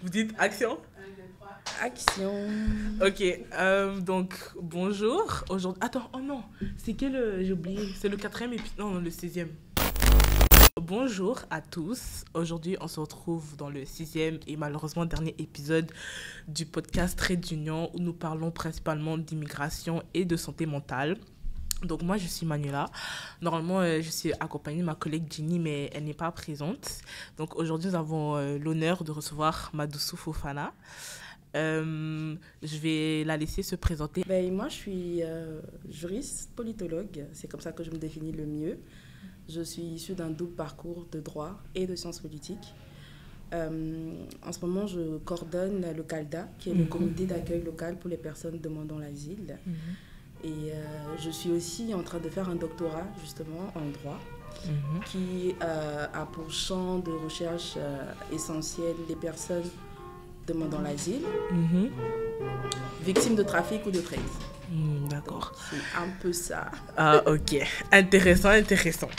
Vous dites action? Action. Ok, donc bonjour. Aujourd'hui, attends, oh non, c'est quel j'ai oublié, c'est le quatrième épisode, non, le sixième. Bonjour à tous. Aujourd'hui, on se retrouve dans le sixième et malheureusement dernier épisode du podcast Trait d'Union où nous parlons principalement d'immigration et de santé mentale. Donc moi, je suis Manuela. Normalement, je suis accompagnée de ma collègue Ginny, mais elle n'est pas présente. Donc aujourd'hui, nous avons l'honneur de recevoir Madoussou Fofana. Je vais la laisser se présenter. Moi, je suis juriste, politologue. C'est comme ça que je me définis le mieux. Je suis issue d'un double parcours de droit et de sciences politiques. En ce moment, je coordonne le CALDA, qui est le comité d'accueil local pour les personnes demandant l'asile. Et je suis aussi en train de faire un doctorat, justement, en droit, qui a pour champ de recherche essentiel les personnes demandant l'asile, victimes de trafic ou de traite. D'accord. Donc, c'est un peu ça. Ah, ok. Intéressant.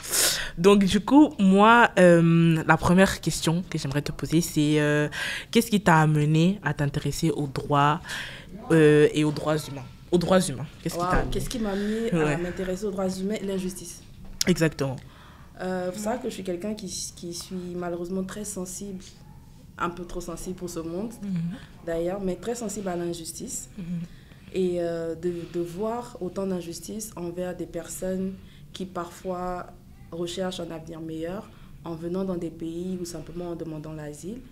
Donc, du coup, moi, la première question que j'aimerais te poser, c'est qu'est-ce qui t'a amené à t'intéresser aux droits et aux droits humains? Aux droits humains. Qu'est-ce qui m'a amené à m'intéresser aux droits humains et l'injustice? Exactement. Faut savoir que je suis quelqu'un qui suis malheureusement très sensible, un peu trop sensible pour ce monde, d'ailleurs, mais très sensible à l'injustice. Et de voir autant d'injustice envers des personnes qui parfois recherchent un avenir meilleur en venant dans des pays ou simplement en demandant l'asile,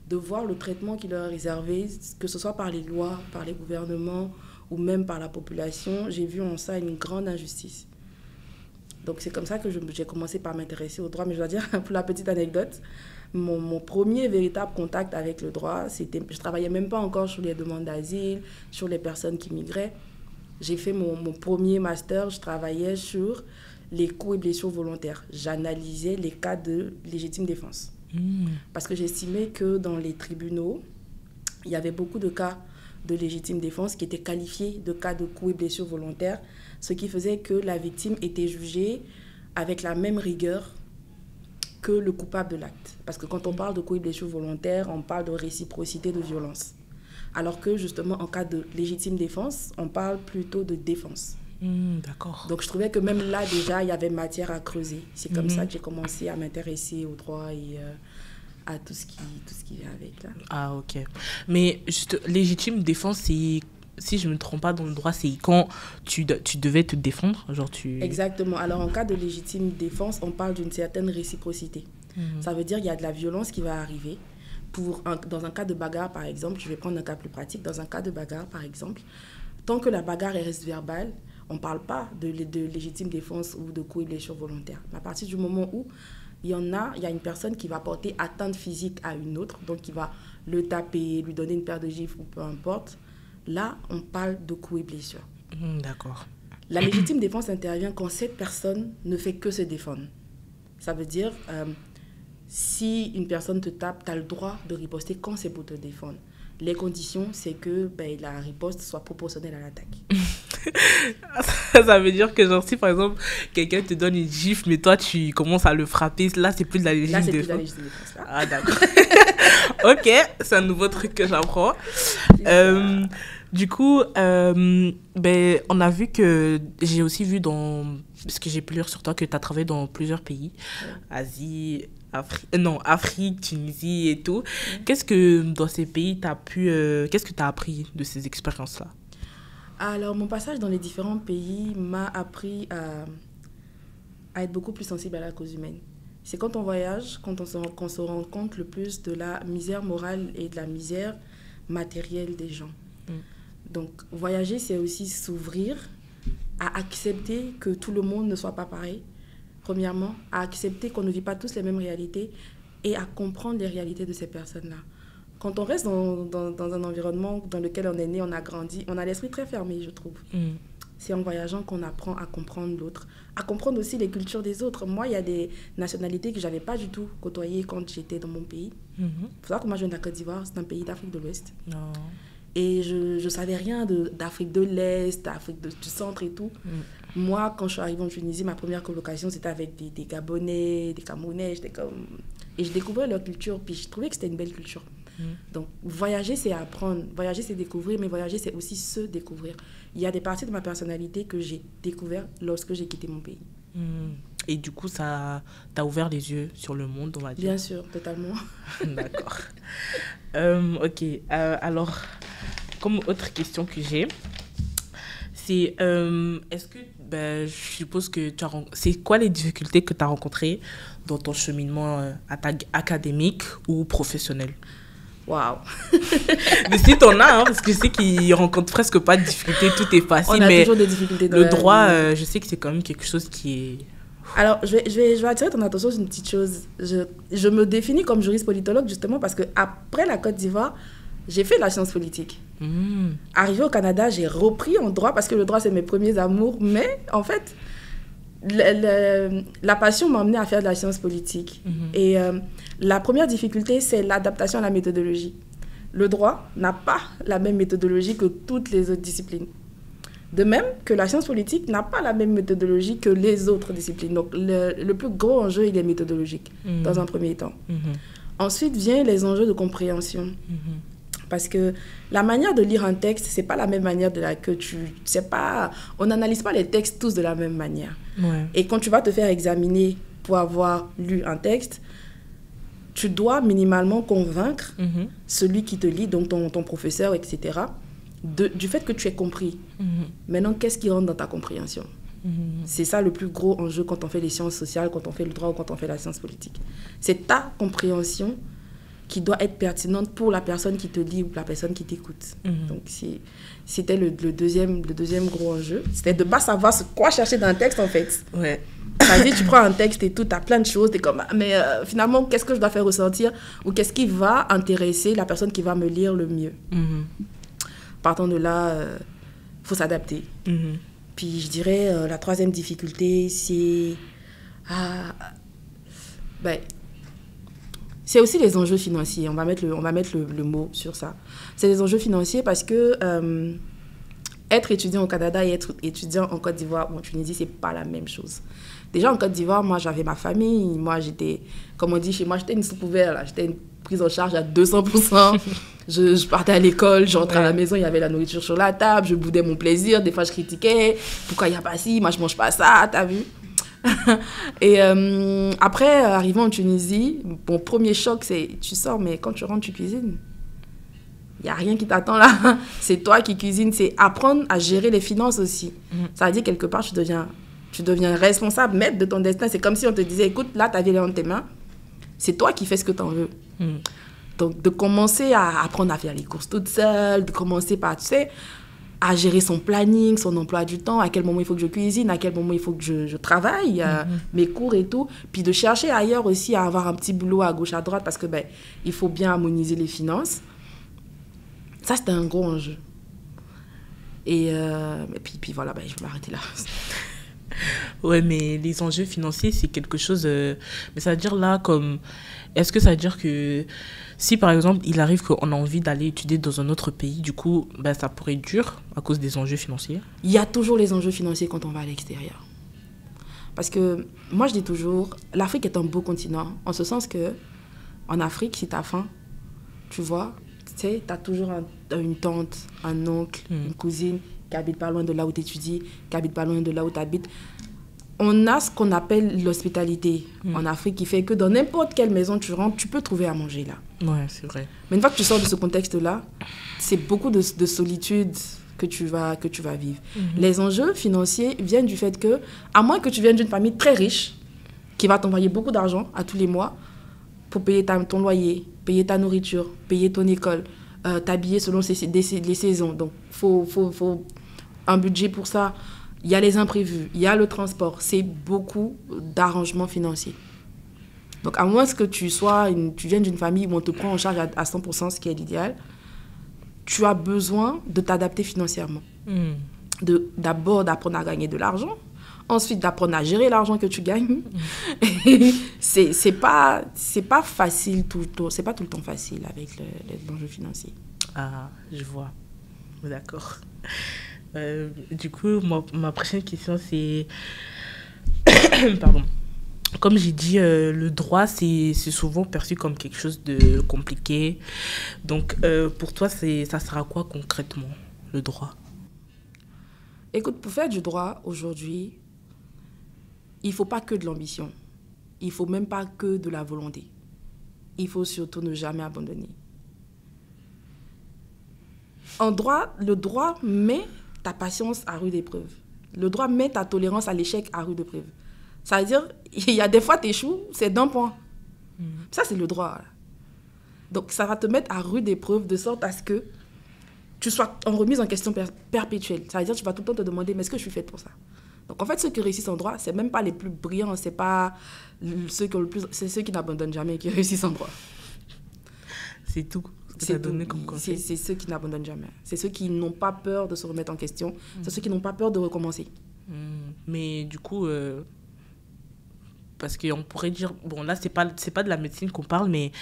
de voir le traitement qui leur est réservé, que ce soit par les lois, par les gouvernements ou même par la population, j'ai vu en ça une grande injustice. Donc c'est comme ça que j'ai commencé par m'intéresser au droit. Mais je dois dire, pour la petite anecdote, mon premier véritable contact avec le droit, je ne travaillais même pas encore sur les demandes d'asile, sur les personnes qui migraient. J'ai fait mon premier master, je travaillais sur les coups et blessures volontaires. J'analysais les cas de légitime défense. Parce que j'estimais que dans les tribunaux, il y avait beaucoup de cas de légitime défense qui étaient qualifiés de cas de coups et blessures volontaires, ce qui faisait que la victime était jugée avec la même rigueur que le coupable de l'acte. Parce que quand on parle de coups et blessures volontaires, on parle de réciprocité de violence. Alors que justement, en cas de légitime défense, on parle plutôt de défense. D'accord. Donc je trouvais que même là, déjà, il y avait matière à creuser. C'est comme ça que j'ai commencé à m'intéresser au droit et à tout ce qui vient avec là. Ah, ok. Mais juste, légitime défense, c'est, si je ne me trompe pas dans le droit, c'est quand tu devais te défendre, genre Exactement. Alors en cas de légitime défense, on parle d'une certaine réciprocité. Ça veut dire qu'il y a de la violence qui va arriver. Dans un cas de bagarre, par exemple, je vais prendre un cas plus pratique. Dans un cas de bagarre, par exemple, tant que la bagarre reste verbale, on ne parle pas de légitime défense ou de coups et blessures volontaires. À partir du moment où il y a une personne qui va porter atteinte physique à une autre, donc qui va le taper, lui donner une paire de gifles ou peu importe, là, on parle de coups et blessures. D'accord. La légitime défense intervient quand cette personne ne fait que se défendre. Ça veut dire, si une personne te tape, tu as le droit de riposter quand c'est pour te défendre. Les conditions, c'est que la riposte soit proportionnelle à l'attaque. Ça veut dire que genre si par exemple quelqu'un te donne une gifle mais toi tu commences à le frapper, là c'est plus de la légitime défense. Plus de la légitime défense là. Ah d'accord. Ok, c'est un nouveau truc que j'apprends. Du coup, on a vu que j'ai aussi vu parce que j'ai pu lire sur toi que tu as travaillé dans plusieurs pays, Asie, Afrique, Tunisie et tout. Qu'est-ce que dans ces pays qu'est-ce que tu as appris de ces expériences-là? Alors, mon passage dans les différents pays m'a appris à être beaucoup plus sensible à la cause humaine. C'est quand on voyage, qu'on se rend compte le plus de la misère morale et de la misère matérielle des gens. Donc, voyager, c'est aussi s'ouvrir à accepter que tout le monde ne soit pas pareil. Premièrement, à accepter qu'on ne vit pas tous les mêmes réalités et à comprendre les réalités de ces personnes-là. Quand on reste dans un environnement dans lequel on est né, on a grandi, on a l'esprit très fermé, je trouve. C'est en voyageant qu'on apprend à comprendre l'autre, à comprendre aussi les cultures des autres. Moi, il y a des nationalités que je n'avais pas du tout côtoyées quand j'étais dans mon pays. Il faut savoir que moi, je viens de la Côte d'Ivoire, c'est un pays d'Afrique de l'Ouest. Et je ne savais rien d'Afrique de l'Est, d'Afrique du Centre et tout. Moi, quand je suis arrivée en Tunisie, ma première colocation, c'était avec des Gabonais, des Camerounais. Et je découvrais leur culture, puis je trouvais que c'était une belle culture. Donc, voyager, c'est apprendre. Voyager, c'est découvrir, mais voyager, c'est aussi se découvrir. Il y a des parties de ma personnalité que j'ai découvert lorsque j'ai quitté mon pays. Et du coup, ça t'a ouvert les yeux sur le monde, on va dire. Bien sûr, totalement. D'accord. Ok. Alors, comme autre question que j'ai, c'est est-ce que, je suppose que c'est quoi les difficultés que tu as rencontrées dans ton cheminement académique ou professionnel? Waouh. Mais si t'en as, parce que je sais qu'ils rencontrent presque pas de difficultés, tout est facile. On a toujours des difficultés dans le droit, je sais que c'est quand même quelque chose qui est... Alors, je vais attirer ton attention sur une petite chose. Je me définis comme juriste politologue justement parce qu'après la Côte d'Ivoire, j'ai fait la science politique. Arrivé au Canada, j'ai repris en droit parce que le droit, c'est mes premiers amours. Mais en fait, la passion m'a amené à faire de la science politique. Et la première difficulté, c'est l'adaptation à la méthodologie. Le droit n'a pas la même méthodologie que toutes les autres disciplines. De même que la science politique n'a pas la même méthodologie que les autres disciplines. Donc, le plus gros enjeu, il est méthodologique, dans un premier temps. Ensuite, viennent les enjeux de compréhension. Parce que la manière de lire un texte, c'est pas la même manière on n'analyse pas les textes tous de la même manière. Et quand tu vas te faire examiner pour avoir lu un texte, tu dois minimalement convaincre celui qui te lit, donc ton professeur, etc., du fait que tu aies compris. Maintenant, qu'est-ce qui rentre dans ta compréhension? C'est ça le plus gros enjeu quand on fait les sciences sociales, quand on fait le droit ou quand on fait la science politique. C'est ta compréhension qui doit être pertinente pour la personne qui te lit ou la personne qui t'écoute. Donc, c'était le deuxième gros enjeu. C'était de ne pas savoir quoi chercher dans un texte, en fait. C'est-à-dire, tu prends un texte et tout, tu as plein de choses, tu es comme, mais finalement, qu'est-ce que je dois faire ressentir ou qu'est-ce qui va intéresser la personne qui va me lire le mieux? Partant de là, faut s'adapter. Puis je dirais, la troisième difficulté, c'est... c'est aussi les enjeux financiers. On va mettre le mot sur ça. C'est les enjeux financiers parce que être étudiant au Canada et être étudiant en Côte d'Ivoire ou en Tunisie, c'est pas la même chose. Déjà, en Côte d'Ivoire, moi, j'avais ma famille. Moi, comme on dit chez moi, j'étais une soupe ouverte, là. J'étais une prise en charge à 200%. Je partais à l'école, j'entrais à la maison, il y avait la nourriture sur la table, je boudais mon plaisir. Des fois, je critiquais. Pourquoi il n'y a pas ci? Moi, je mange pas ça, t'as vu? Et après, arrivant en Tunisie, mon premier choc, c'est tu sors, mais quand tu rentres, tu cuisines. Il n'y a rien qui t'attend là. C'est toi qui cuisines. C'est apprendre à gérer les finances aussi. Ça veut dire, quelque part, tu deviens responsable, maître de ton destin. C'est comme si on te disait, écoute, là, ta vie est dans tes mains. C'est toi qui fais ce que tu en veux. Donc, de commencer à apprendre à faire les courses toute seule, de commencer par, tu sais, à gérer son planning, son emploi du temps, à quel moment il faut que je cuisine, à quel moment il faut que je travaille, mes cours et tout. Puis de chercher ailleurs aussi à avoir un petit boulot à gauche, à droite, parce que il faut bien harmoniser les finances. Ça, c'était un gros enjeu. Et puis voilà, je vais m'arrêter là. Ouais, mais les enjeux financiers, c'est quelque chose... mais ça veut dire là, comme... Est-ce que ça veut dire que si, par exemple, il arrive qu'on a envie d'aller étudier dans un autre pays, du coup, ça pourrait être dur à cause des enjeux financiers? Il y a toujours les enjeux financiers quand on va à l'extérieur. Parce que moi, je dis toujours, l'Afrique est un beau continent, en ce sens que en Afrique, si tu as faim, tu vois, tu sais, tu as toujours une tante, un oncle, une cousine qui habite pas loin de là où tu étudies, qui habite pas loin de là où tu habites. On a ce qu'on appelle l'hospitalité en Afrique qui fait que dans n'importe quelle maison tu rentres, tu peux trouver à manger là. Ouais, c'est vrai. Mais une fois que tu sors de ce contexte-là, c'est beaucoup de solitude que tu vas vivre. Les enjeux financiers viennent du fait que, à moins que tu viennes d'une famille très riche, qui va t'envoyer beaucoup d'argent à tous les mois pour payer ton loyer, payer ta nourriture, payer ton école, t'habiller selon les saisons. Donc, faut un budget pour ça. Il y a les imprévus, il y a le transport. C'est beaucoup d'arrangements financiers. Donc, à moins que tu viennes d'une famille où on te prend en charge à 100%, ce qui est l'idéal, tu as besoin de t'adapter financièrement. D'abord, d'apprendre à gagner de l'argent. Ensuite, d'apprendre à gérer l'argent que tu gagnes. C'est pas facile tout le temps. C'est pas tout le temps facile avec les enjeux financiers. Ah, je vois. D'accord. Du coup, ma prochaine question, c'est... Pardon. comme j'ai dit, le droit, c'est souvent perçu comme quelque chose de compliqué. Donc, pour toi, ça sera quoi concrètement, le droit? Écoute, pour faire du droit aujourd'hui, il ne faut pas que de l'ambition. Il ne faut même pas que de la volonté. Il faut surtout ne jamais abandonner. En droit, le droit met ta patience à rude épreuve. Le droit met ta tolérance à l'échec à rude épreuve. Ça veut dire, il y a des fois, tu échoues, c'est d'un point. Ça, c'est le droit. Donc, ça va te mettre à rude épreuve de sorte à ce que tu sois en remise en question perpétuelle. Ça veut dire que tu vas tout le temps te demander, mais est-ce que je suis faite pour ça? Donc, en fait, ceux qui réussissent en droit, c'est même pas les plus brillants, c'est pas ceux qui ont le plus... C'est ceux qui n'abandonnent jamais qui réussissent en droit. C'est tout. C'est donné comme conseil. C'est ceux qui n'abandonnent jamais. C'est ceux qui n'ont pas peur de se remettre en question. C'est ceux qui n'ont pas peur de recommencer. Mais du coup... parce qu'on pourrait dire, bon là c'est pas de la médecine qu'on parle, mais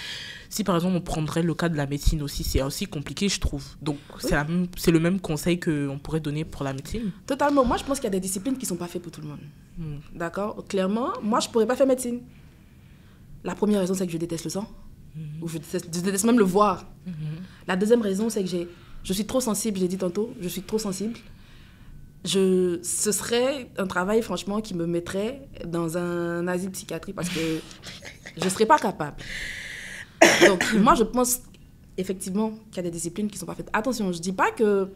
si par exemple on prendrait le cas de la médecine aussi, c'est aussi compliqué je trouve. Donc oui. C'est le même conseil qu'on pourrait donner pour la médecine. Totalement, moi je pense qu'il y a des disciplines qui sont pas faites pour tout le monde. D'accord? Clairement, moi je pourrais pas faire médecine. La première raison c'est que je déteste le sang, ou je déteste même le voir. La deuxième raison c'est que je suis trop sensible, je l'ai dit tantôt, je suis trop sensible. Ce serait un travail, franchement, qui me mettrait dans un asile psychiatrique parce que je ne serais pas capable. Donc, moi, je pense effectivement qu'il y a des disciplines qui ne sont pas faites. Attention, je ne dis pas que...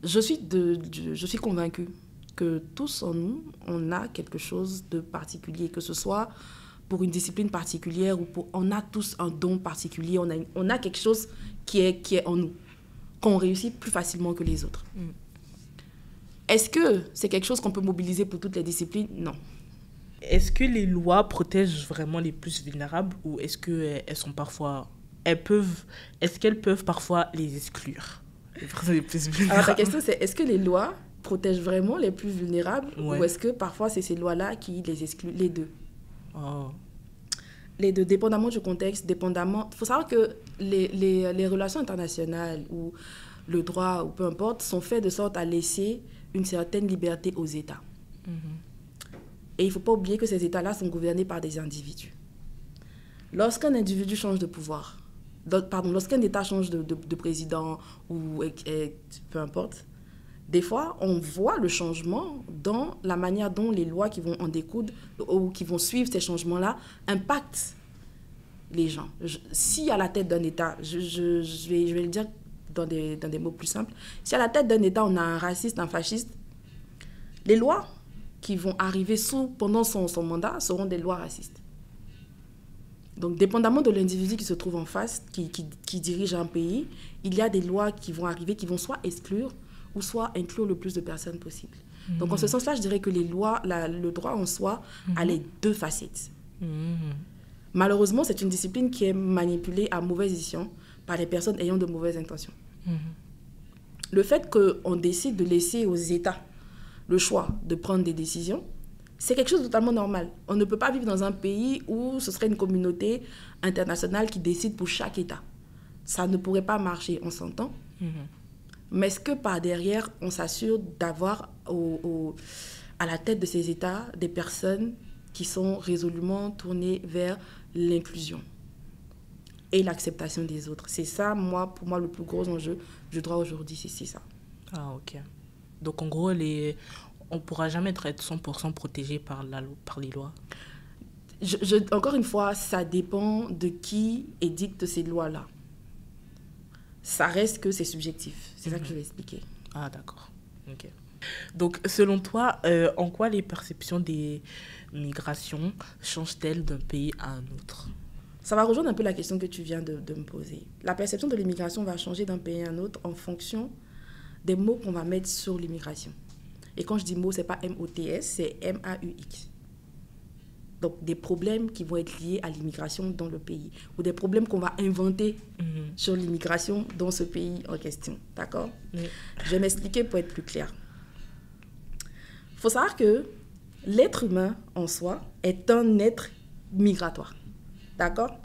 Je suis convaincue que tous en nous, on a quelque chose de particulier, que ce soit pour une discipline particulière ou on a tous un don particulier, on a quelque chose qui est en nous, qu'on réussit plus facilement que les autres. Est-ce que c'est quelque chose qu'on peut mobiliser pour toutes les disciplines? Non. Est-ce que les lois protègent vraiment les plus vulnérables ou est-ce qu'elles sont parfois... Est-ce qu'elles peuvent parfois les exclure? Les plus vulnérables. Alors, ta question, c'est est-ce que les lois protègent vraiment les plus vulnérables ou est-ce que parfois c'est ces lois-là qui les excluent? Les deux. Les deux, dépendamment du contexte, dépendamment... Il faut savoir que les relations internationales ou le droit ou peu importe sont faits de sorte à laisser une certaine liberté aux États. Et il ne faut pas oublier que ces États-là sont gouvernés par des individus. Lorsqu'un individu change de pouvoir, lorsqu'un État change de président ou peu importe, des fois, on voit le changement dans la manière dont les lois qui vont en découdre ou qui vont suivre ces changements-là impactent les gens. Si à la tête d'un État, je vais le dire dans des mots plus simples, si à la tête d'un État, on a un raciste, un fasciste, les lois qui vont arriver pendant son mandat seront des lois racistes. Donc, dépendamment de l'individu qui se trouve en face, qui dirige un pays, il y a des lois qui vont arriver, qui vont soit exclure ou soit inclure le plus de personnes possible. Donc, en ce sens-là, je dirais que les lois, le droit en soi a les deux facettes. Malheureusement, c'est une discipline qui est manipulée à mauvais escient par les personnes ayant de mauvaises intentions. Le fait qu'on décide de laisser aux États le choix de prendre des décisions, c'est quelque chose de totalement normal. On ne peut pas vivre dans un pays où ce serait une communauté internationale qui décide pour chaque État. Ça ne pourrait pas marcher, on s'entend. Mais est-ce que par derrière, on s'assure d'avoir à la tête de ces États des personnes qui sont résolument tournées vers l'inclusion et l'acceptation des autres? C'est ça, pour moi, le plus gros enjeu du droit aujourd'hui, c'est ça. Ah, ok. Donc, en gros, on ne pourra jamais être 100% protégé par les lois. Encore une fois, ça dépend de qui édicte ces lois-là. Ça reste que c'est subjectif. C'est ça que je vais expliquer. Ah, d'accord. Ok. Donc, selon toi, en quoi les perceptions des migrations changent-elles d'un pays à un autre? Ça va rejoindre un peu la question que tu viens de me poser. La perception de l'immigration va changer d'un pays à un autre en fonction des mots qu'on va mettre sur l'immigration. Et quand je dis mots, ce n'est pas M-O-T-S, c'est M-A-U-X. Donc, des problèmes qui vont être liés à l'immigration dans le pays ou des problèmes qu'on va inventer sur l'immigration dans ce pays en question. D'accord? Je vais m'expliquer pour être plus clair. Il faut savoir que l'être humain en soi est un être migratoire. D'accord?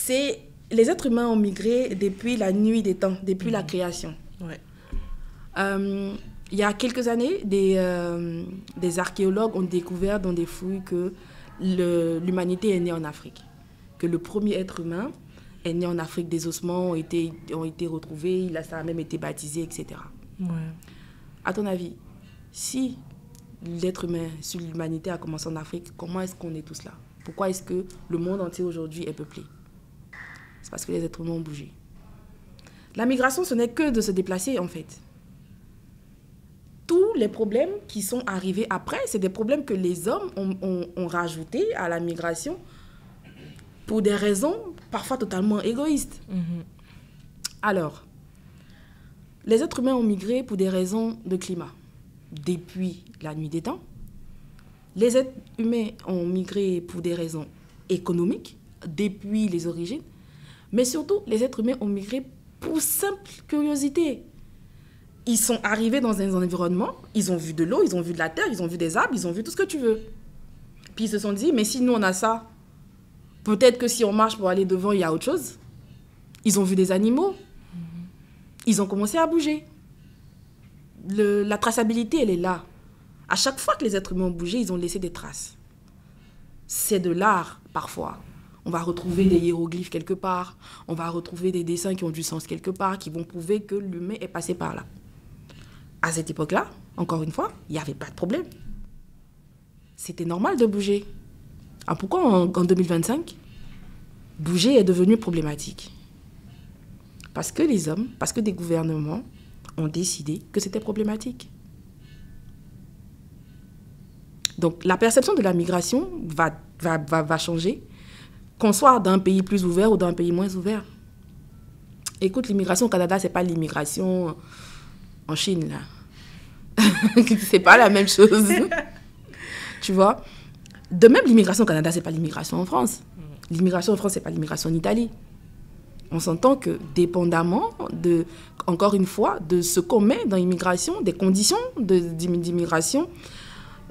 Les êtres humains ont migré depuis la nuit des temps, depuis la création. Ouais. Il y a quelques années, des archéologues ont découvert dans des fouilles que l'humanité est née en Afrique. Que le premier être humain est né en Afrique, des ossements ont été retrouvés, ça a même été baptisé, etc. Ouais. À ton avis, si l'être humain, si l'humanité a commencé en Afrique, comment est-ce qu'on est tous là? Pourquoi est-ce que le monde entier aujourd'hui est peuplé? C'est parce que les êtres humains ont bougé. La migration, ce n'est que de se déplacer, en fait. Tous les problèmes qui sont arrivés après, c'est des problèmes que les hommes ont rajoutés à la migration pour des raisons parfois totalement égoïstes. Alors, les êtres humains ont migré pour des raisons de climat. Depuis la nuit des temps, les êtres humains ont migré pour des raisons économiques, depuis les origines, mais surtout, les êtres humains ont migré pour simple curiosité. Ils sont arrivés dans un environnement, ils ont vu de l'eau, ils ont vu de la terre, ils ont vu des arbres, ils ont vu tout ce que tu veux. Puis ils se sont dit, mais si nous on a ça, peut-être que si on marche pour aller devant, il y a autre chose. Ils ont vu des animaux, ils ont commencé à bouger. La traçabilité, elle est là. À chaque fois que les êtres humains ont bougé, ils ont laissé des traces. C'est de l'art, parfois. On va retrouver des hiéroglyphes quelque part, on va retrouver des dessins qui ont du sens quelque part, qui vont prouver que l'humain est passé par là. À cette époque-là, encore une fois, il n'y avait pas de problème. C'était normal de bouger. Alors pourquoi en 2025, bouger est devenu problématique? Parce que les hommes, parce que des gouvernements ont décidé que c'était problématique. Donc la perception de la migration va changer, qu'on soit d'un pays plus ouvert ou d'un pays moins ouvert. Écoute, l'immigration au Canada, ce n'est pas l'immigration en Chine, là. C'est pas la même chose. Tu vois? De même, l'immigration au Canada, ce n'est pas l'immigration en France. L'immigration en France, ce n'est pas l'immigration en Italie. On s'entend que, dépendamment, encore une fois, de ce qu'on met dans l'immigration, des conditions d'immigration,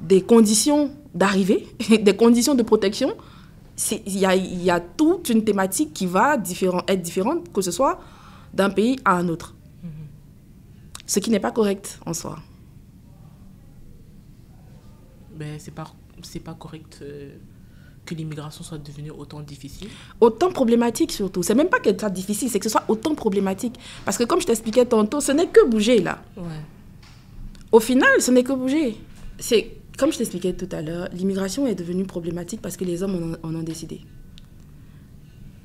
des conditions d'arrivée, des conditions de protection, il y a toute une thématique qui va être différente, que ce soit d'un pays à un autre. Ce qui n'est pas correct en soi. Ben, c'est pas correct que l'immigration soit devenue autant difficile. Autant problématique surtout. C'est même pas qu'elle soit difficile, c'est que ce soit autant problématique. Parce que comme je t'expliquais tantôt, ce n'est que bouger là. Ouais. Au final, ce n'est que bouger. C'est, comme je t'expliquais tout à l'heure, l'immigration est devenue problématique parce que les hommes en ont décidé.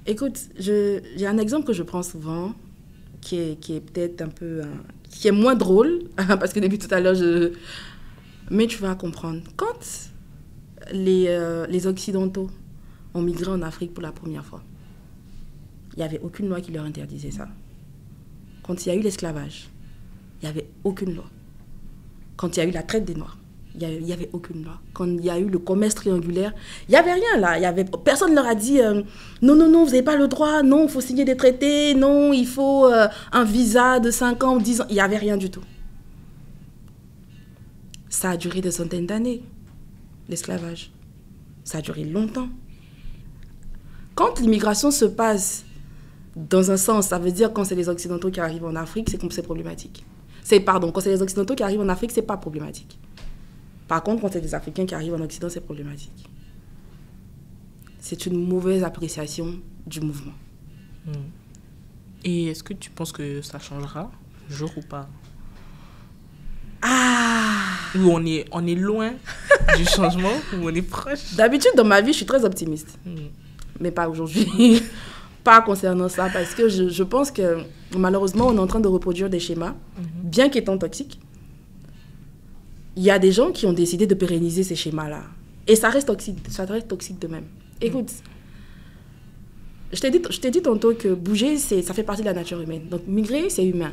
Écoute, j'ai un exemple que je prends souvent, qui est peut-être un peu... qui est moins drôle, parce que depuis tout à l'heure, mais tu vas comprendre. Quand les Occidentaux ont migré en Afrique pour la première fois, il n'y avait aucune loi qui leur interdisait ça. Quand il y a eu l'esclavage, il n'y avait aucune loi. Quand il y a eu la traite des Noirs, il n'y avait aucune loi. Quand il y a eu le commerce triangulaire, il n'y avait rien là. Personne ne leur a dit non, vous n'avez pas le droit, non, il faut signer des traités, non, il faut un visa de 5 ans, 10 ans. Il n'y avait rien du tout. Ça a duré des centaines d'années, l'esclavage. Ça a duré longtemps. Quand l'immigration se passe dans un sens, ça veut dire quand c'est les Occidentaux qui arrivent en Afrique, c'est problématique. Quand c'est les Occidentaux qui arrivent en Afrique, c'est pas problématique. Par contre, quand c'est des Africains qui arrivent en Occident, c'est problématique. C'est une mauvaise appréciation du mouvement. Et est-ce que tu penses que ça changera, jour ou pas? Ou on est loin du changement, ou on est proche? D'habitude, dans ma vie, je suis très optimiste. Mais pas aujourd'hui. Pas concernant ça, parce que je pense que malheureusement, on est en train de reproduire des schémas, bien qu'étant toxiques. Il y a des gens qui ont décidé de pérenniser ces schémas-là. Et ça reste toxique de même. Écoute, je t'ai dit tantôt que bouger, ça fait partie de la nature humaine. Donc migrer, c'est humain.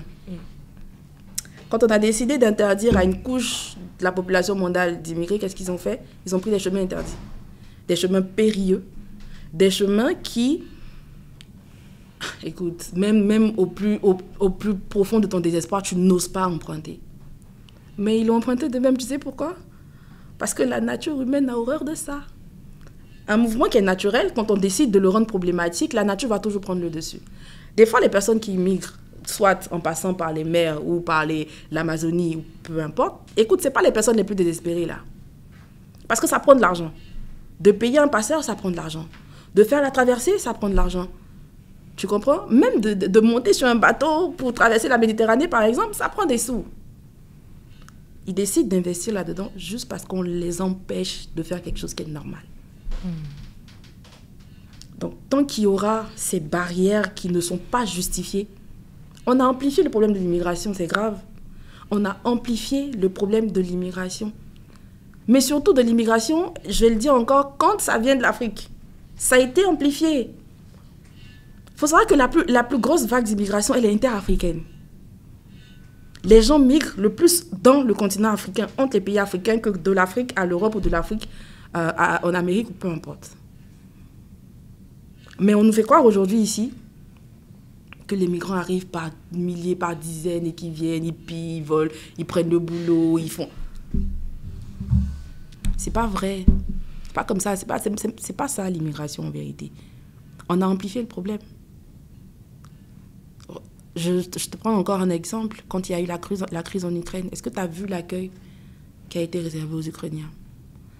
Quand on a décidé d'interdire à une couche de la population mondiale d'immigrer, qu'est-ce qu'ils ont fait? Ils ont pris des chemins interdits. Des chemins périlleux. Des chemins qui... Écoute, même au plus profond de ton désespoir, tu n'oses pas emprunter. Mais ils l'ont emprunté de même, tu sais pourquoi? Parce que la nature humaine a horreur de ça. Un mouvement qui est naturel, quand on décide de le rendre problématique, la nature va toujours prendre le dessus. Des fois, les personnes qui migrent soit en passant par les mers ou par l'Amazonie, ou peu importe, écoute, ce n'est pas les personnes les plus désespérées là. Parce que ça prend de l'argent. De payer un passeur, ça prend de l'argent. De faire la traversée, ça prend de l'argent. Tu comprends? Même de monter sur un bateau pour traverser la Méditerranée, par exemple, ça prend des sous. Ils décident d'investir là-dedans juste parce qu'on les empêche de faire quelque chose qui est normal. Donc, tant qu'il y aura ces barrières qui ne sont pas justifiées, on a amplifié le problème de l'immigration, c'est grave. On a amplifié le problème de l'immigration. Mais surtout de l'immigration, je vais le dire encore, quand ça vient de l'Afrique, ça a été amplifié. Il faut savoir que la plus grosse vague d'immigration, elle est interafricaine. Les gens migrent le plus dans le continent africain, entre les pays africains, que de l'Afrique à l'Europe ou de l'Afrique en Amérique ou peu importe. Mais on nous fait croire aujourd'hui ici que les migrants arrivent par milliers, par dizaines et qu'ils viennent, ils pillent, ils volent, ils prennent le boulot, ils font... C'est pas vrai. C'est pas comme ça. C'est pas ça l'immigration en vérité. On a amplifié le problème. Je te prends encore un exemple. Quand il y a eu la crise en Ukraine, est-ce que tu as vu l'accueil qui a été réservé aux Ukrainiens?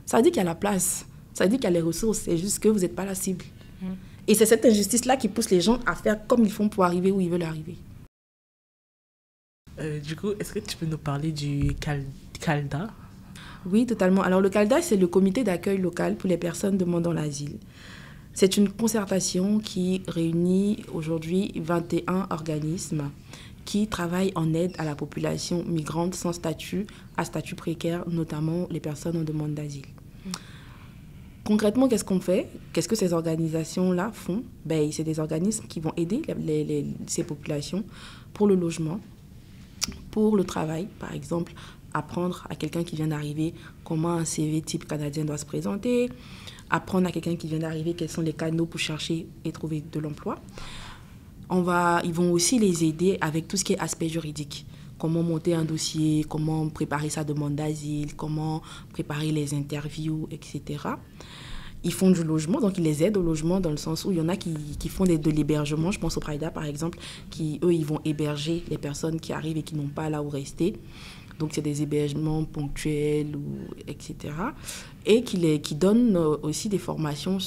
Ça veut dire qu'il y a la place. Ça veut dire qu'il y a les ressources. C'est juste que vous n'êtes pas la cible. Et c'est cette injustice-là qui pousse les gens à faire comme ils font pour arriver où ils veulent arriver. Du coup, est-ce que tu peux nous parler du CALDA? Oui, totalement. Alors, le CALDA, c'est le comité d'accueil local pour les personnes demandant l'asile. C'est une concertation qui réunit aujourd'hui 21 organismes qui travaillent en aide à la population migrante sans statut, à statut précaire, notamment les personnes en demande d'asile. Concrètement, qu'est-ce qu'on fait? Qu'est-ce que ces organisations-là font? C'est des organismes qui vont aider ces populations pour le logement, pour le travail, par exemple, apprendre à quelqu'un qui vient d'arriver comment un CV type canadien doit se présenter, apprendre à quelqu'un qui vient d'arriver quels sont les canaux pour chercher et trouver de l'emploi. Ils vont aussi les aider avec tout ce qui est aspect juridique. Comment monter un dossier, comment préparer sa demande d'asile, comment préparer les interviews, etc. Ils font du logement, donc ils les aident au logement dans le sens où il y en a qui font de l'hébergement. Je pense au Prida, par exemple, qui, eux, ils vont héberger les personnes qui arrivent et qui n'ont pas là où rester. Donc, c'est des hébergements ponctuels, etc. Et qui donnent aussi des formations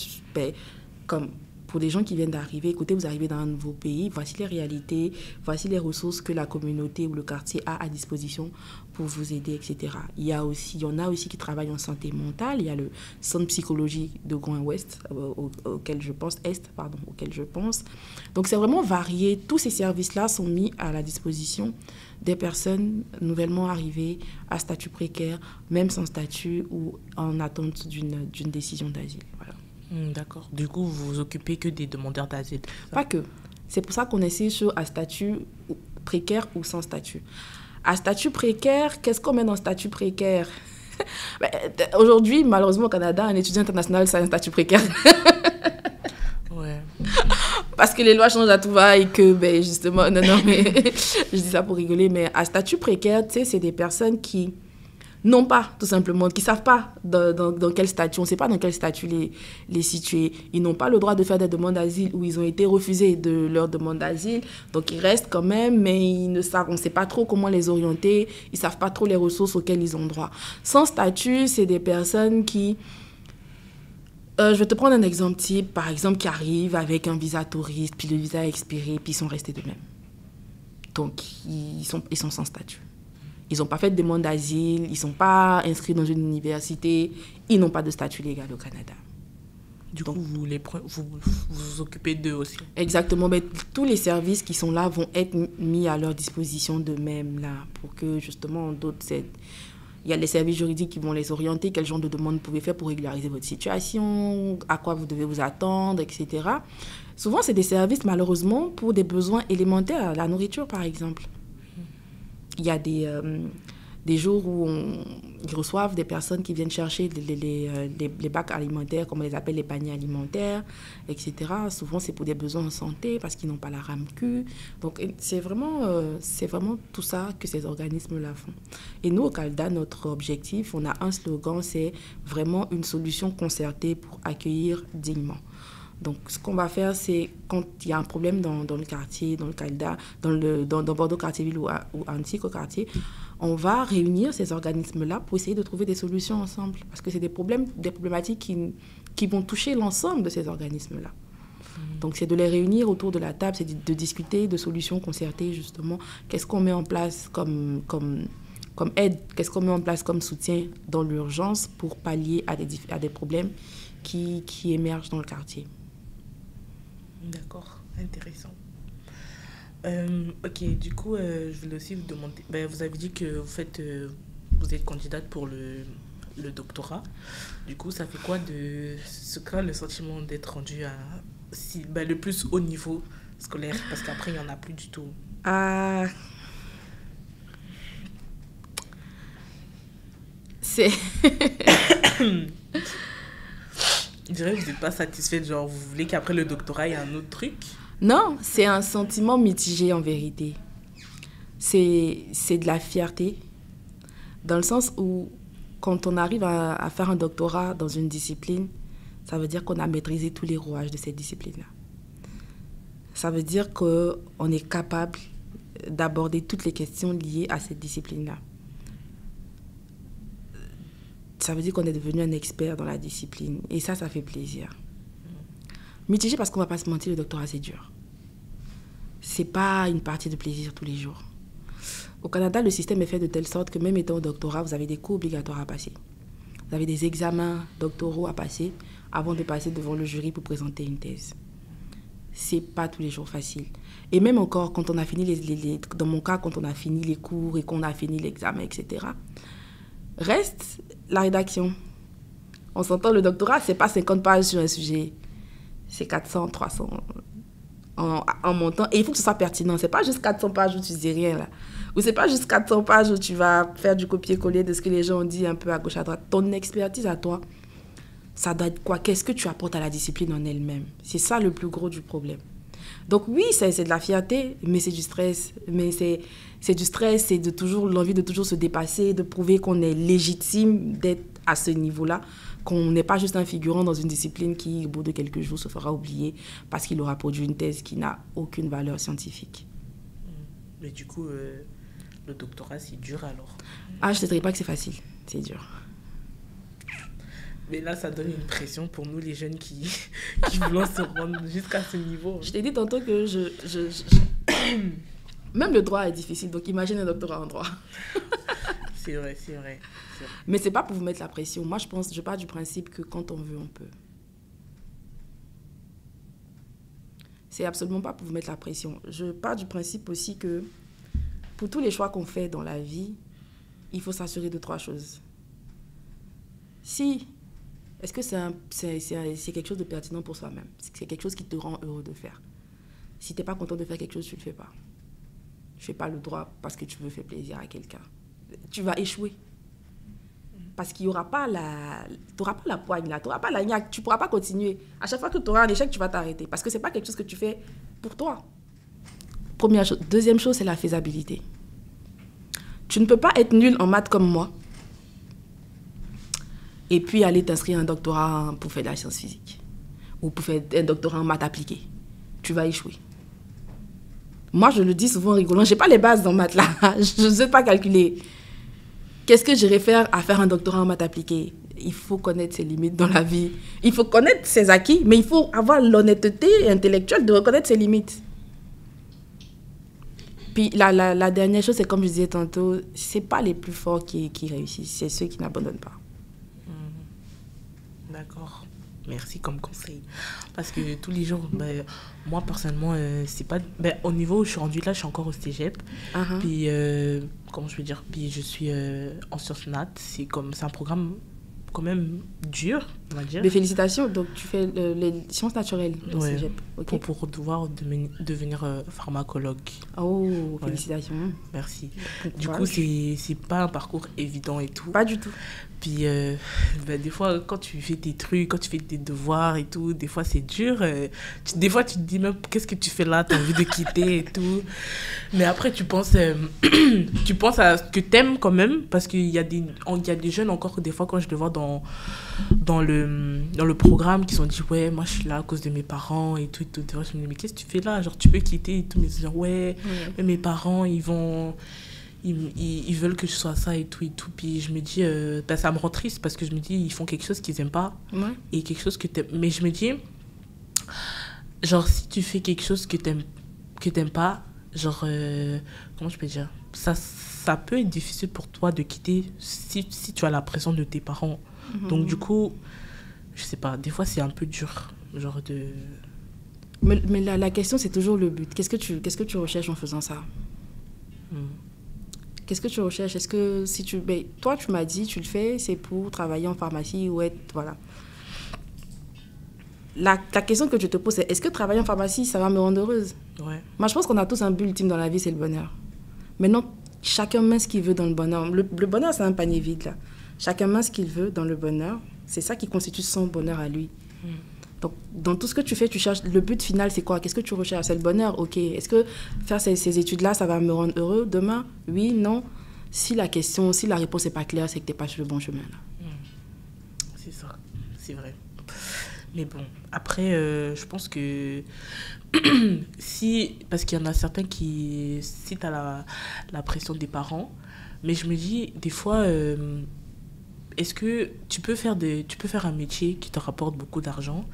comme pour des gens qui viennent d'arriver. Écoutez, vous arrivez dans un nouveau pays, voici les réalités, voici les ressources que la communauté ou le quartier a à disposition pour vous aider, etc. Il y en a aussi qui travaillent en santé mentale. Il y a le centre psychologie de Gouin-Ouest, auquel je pense. Donc, c'est vraiment varié. Tous ces services-là sont mis à la disposition des personnes nouvellement arrivées à statut précaire, même sans statut ou en attente d'une décision d'asile. Voilà. D'accord. Du coup, vous vous occupez que des demandeurs d'asile? Pas que. C'est pour ça qu'on essaie à statut précaire ou sans statut. À statut précaire, qu'est-ce qu'on met dans statut précaire? Aujourd'hui, malheureusement, au Canada, un étudiant international, c'est un statut précaire. Ouais. Parce que les lois changent à tout va et que, justement, non, mais je dis ça pour rigoler, mais à statut précaire, tu sais, c'est des personnes qui n'ont pas, tout simplement, qui ne savent pas dans quel statut, on ne sait pas dans quel statut les situer. Ils n'ont pas le droit de faire des demandes d'asile ou ils ont été refusés de leur demande d'asile. Donc, ils restent quand même, mais on ne sait pas trop comment les orienter. Ils ne savent pas trop les ressources auxquelles ils ont droit. Sans statut, c'est des personnes qui... je vais te prendre un exemple type, par exemple, qui arrivent avec un visa touriste, puis le visa est expiré, puis ils sont restés de même. Donc, ils sont sans statut. Ils n'ont pas fait de demande d'asile, ils ne sont pas inscrits dans une université, ils n'ont pas de statut légal au Canada. Du coup, vous vous occupez d'eux aussi? Exactement. Mais tous les services qui sont là vont être mis à leur disposition d'eux-mêmes, là, pour que, justement, il y a les services juridiques qui vont les orienter, quel genre de demande vous pouvez faire pour régulariser votre situation, à quoi vous devez vous attendre, etc. Souvent, c'est des services, malheureusement, pour des besoins élémentaires, la nourriture, par exemple. Il y a des jours où ils reçoivent des personnes qui viennent chercher les bacs alimentaires, comme on les appelle les paniers alimentaires, etc. Souvent, c'est pour des besoins en santé parce qu'ils n'ont pas la RAMQ. Donc, c'est vraiment tout ça que ces organismes-là font. Et nous, au CALDA, notre objectif, on a un slogan, c'est vraiment une solution concertée pour accueillir dignement. Donc, ce qu'on va faire, c'est quand il y a un problème dans le quartier, dans le Calda, dans Bordeaux quartier-ville ou Antique au quartier, on va réunir ces organismes-là pour essayer de trouver des solutions ensemble. Parce que c'est des problématiques qui vont toucher l'ensemble de ces organismes-là. Donc, c'est de les réunir autour de la table, c'est de discuter de solutions concertées, justement. Qu'est-ce qu'on met en place comme aide, qu'est-ce qu'on met en place comme soutien dans l'urgence pour pallier à des problèmes qui émergent dans le quartier. D'accord, intéressant. Ok, du coup, je voulais aussi vous demander, vous avez dit que vous êtes candidate pour le doctorat. Du coup, ça fait quoi le sentiment d'être rendu à le plus haut niveau scolaire? Parce qu'après, il n'y en a plus du tout. C'est... Je dirais que vous n'êtes pas satisfaite, genre vous voulez qu'après le doctorat, il y ait un autre truc? Non, c'est un sentiment mitigé en vérité. C'est de la fierté, dans le sens où quand on arrive à faire un doctorat dans une discipline, ça veut dire qu'on a maîtrisé tous les rouages de cette discipline-là. Ça veut dire qu'on est capable d'aborder toutes les questions liées à cette discipline-là. Ça veut dire qu'on est devenu un expert dans la discipline. Et ça fait plaisir. Mitigé parce qu'on ne va pas se mentir, le doctorat, c'est dur. Ce n'est pas une partie de plaisir tous les jours. Au Canada, le système est fait de telle sorte que même étant au doctorat, vous avez des cours obligatoires à passer. Vous avez des examens doctoraux à passer avant de passer devant le jury pour présenter une thèse. Ce n'est pas tous les jours facile. Et même encore, quand on a fini dans mon cas, quand on a fini les cours et qu'on a fini l'examen, etc., reste la rédaction. On s'entend, le doctorat, ce n'est pas 50 pages sur un sujet. C'est 400, 300 en montant. Et il faut que ce soit pertinent. Ce n'est pas juste 400 pages où tu ne dis rien, là. Ou ce n'est pas juste 400 pages où tu vas faire du copier-coller de ce que les gens ont dit un peu à gauche, à droite. Ton expertise à toi, ça doit être quoi? Qu'est-ce que tu apportes à la discipline en elle-même? C'est ça le plus gros du problème. Donc oui, c'est de la fierté, mais c'est du stress. Mais c'est du stress, c'est l'envie de toujours se dépasser, de prouver qu'on est légitime d'être à ce niveau-là, qu'on n'est pas juste un figurant dans une discipline qui, au bout de quelques jours, se fera oublier parce qu'il aura produit une thèse qui n'a aucune valeur scientifique. Mais du coup, le doctorat, c'est dur alors? Je ne te dirais pas que c'est facile, c'est dur. Mais là, ça donne une pression pour nous, les jeunes qui voulons se rendre jusqu'à ce niveau. Je t'ai dit tantôt que même le droit est difficile, donc imagine un doctorat en droit. C'est vrai. Mais ce n'est pas pour vous mettre la pression. Moi, je pars du principe que quand on veut, on peut. C'est absolument pas pour vous mettre la pression. Je pars du principe aussi que pour tous les choix qu'on fait dans la vie, il faut s'assurer de 3 choses. Est-ce que c'est quelque chose de pertinent pour soi-même? C'est quelque chose qui te rend heureux de faire. Si tu n'es pas content de faire quelque chose, tu ne le fais pas. Tu ne fais pas le droit parce que tu veux faire plaisir à quelqu'un. Tu vas échouer. Parce qu'il n'y aura pas tu n'auras pas la poigne là, tu n'auras pas la niaque, tu ne pourras pas continuer. À chaque fois que tu auras un échec, tu vas t'arrêter. Parce que ce n'est pas quelque chose que tu fais pour toi. Première chose. Deuxième chose, c'est la faisabilité. Tu ne peux pas être nul en maths comme moi et puis aller t'inscrire à un doctorat pour faire de la science physique ou pour faire un doctorat en maths appliquées. Tu vas échouer. Moi, je le dis souvent en rigolant, je n'ai pas les bases en maths là, je ne sais pas calculer. Qu'est-ce que j'irais faire à faire un doctorat en maths appliquées? Il faut connaître ses limites dans la vie. Il faut connaître ses acquis, mais il faut avoir l'honnêteté intellectuelle de reconnaître ses limites. Puis la dernière chose, c'est comme je disais tantôt, ce n'est pas les plus forts qui réussissent, c'est ceux qui n'abandonnent pas. D'accord. Merci comme conseil. Parce que tous les jours, moi personnellement, c'est pas... au niveau où je suis rendue là, je suis encore au cégep. Uh-huh. Puis, comment je peux dire? Puis je suis en sciences nat. C'est un programme quand même dur, on va dire. Mais félicitations, donc tu fais les sciences naturelles au cégep. Okay. Pour pouvoir devenir pharmacologue. Oh, félicitations. Merci. Du coup, c'est pas un parcours évident et tout. Pas du tout. Puis, des fois, quand tu fais tes trucs, quand tu fais tes devoirs et tout, des fois, c'est dur. Des fois, tu te dis même, qu'est-ce que tu fais là? Tu as envie de quitter et tout. Mais après, tu penses à ce que tu aimes quand même. Parce qu'il y a des jeunes encore, des fois, quand je les vois dans dans le programme qui sont dit ouais moi je suis là à cause de mes parents et tout. Je me dis mais qu'est-ce que tu fais là, genre tu peux quitter et tout, mais ils ouais mais mes parents ils veulent que je sois ça et tout, puis je me dis ça me rend triste parce que je me dis ils font quelque chose qu'ils aiment pas et quelque chose que t'aimes, mais je me dis genre si tu fais quelque chose que t'aimes pas, genre comment je peux dire, ça peut être difficile pour toi de quitter si tu as la pression de tes parents. Donc du coup je sais pas, des fois c'est un peu dur genre de mais la question c'est toujours le but. Qu'est-ce que tu recherches en faisant ça? Qu'est-ce que tu recherches? Est-ce que si toi tu m'as dit tu le fais c'est pour travailler en pharmacie ou être voilà. La question que je te pose c'est est-ce que travailler en pharmacie ça va me rendre heureuse? Moi je pense qu'on a tous un but ultime dans la vie, c'est le bonheur. Maintenant chacun met ce qu'il veut dans le bonheur. Le bonheur c'est un panier vide là. Chacun met ce qu'il veut dans le bonheur. C'est ça qui constitue son bonheur à lui. Donc, dans tout ce que tu fais, tu cherches... Le but final, c'est quoi? Qu'est-ce que tu recherches? C'est le bonheur? Ok. Est-ce que faire ces études-là, ça va me rendre heureux demain? Oui, non. Si la réponse n'est pas claire, c'est que tu n'es pas sur le bon chemin. Là. C'est ça. C'est vrai. Mais bon, après, je pense que... parce qu'il y en a certains qui... Si tu as la pression des parents, mais je me dis, des fois... est-ce que tu peux faire un métier qui te rapporte beaucoup d'argent,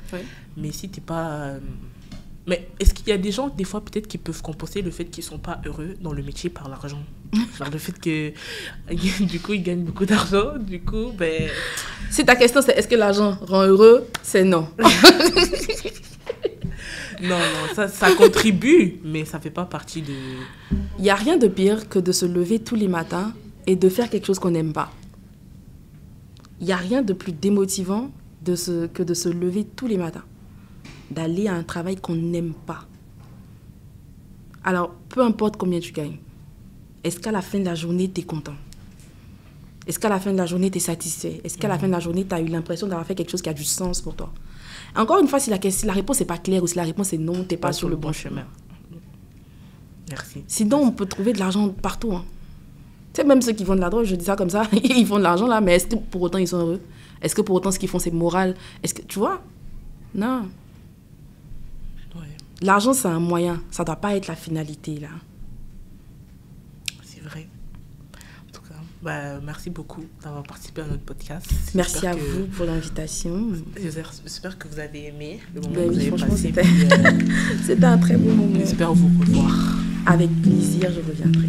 mais si t'es pas... mais est-ce qu'il y a des gens, des fois, peut-être, qui peuvent compenser le fait qu'ils sont pas heureux dans le métier par l'argent? Genre le fait que, du coup, ils gagnent beaucoup d'argent, du coup, ben... Si ta question, c'est est-ce que l'argent rend heureux, c'est non. Non, ça contribue, mais ça fait pas partie de... Il n'y a rien de pire que de se lever tous les matins et de faire quelque chose qu'on n'aime pas. Il n'y a rien de plus démotivant que de se lever tous les matins, d'aller à un travail qu'on n'aime pas. Alors, peu importe combien tu gagnes, est-ce qu'à la fin de la journée, tu es content? Est-ce qu'à la fin de la journée, tu es satisfait? Est-ce qu'à la fin de la journée, tu as eu l'impression d'avoir fait quelque chose qui a du sens pour toi? Encore une fois, si la réponse n'est pas claire ou si la réponse est non, tu n'es pas sur le bon chemin. Merci. Sinon, on peut trouver de l'argent partout. Hein. Tu sais, même ceux qui vendent de la drogue, je dis ça comme ça, ils font de l'argent là, mais est-ce que pour autant ils sont heureux? Est-ce que pour autant ce qu'ils font c'est moral? Est-ce que, tu vois? Non. L'argent c'est un moyen, ça doit pas être la finalité là. C'est vrai. En tout cas, merci beaucoup d'avoir participé à notre podcast. Merci à vous pour l'invitation. J'espère que vous avez aimé le moment que vous avez passé. C'était un très beau moment. J'espère vous revoir. Avec plaisir, je reviendrai.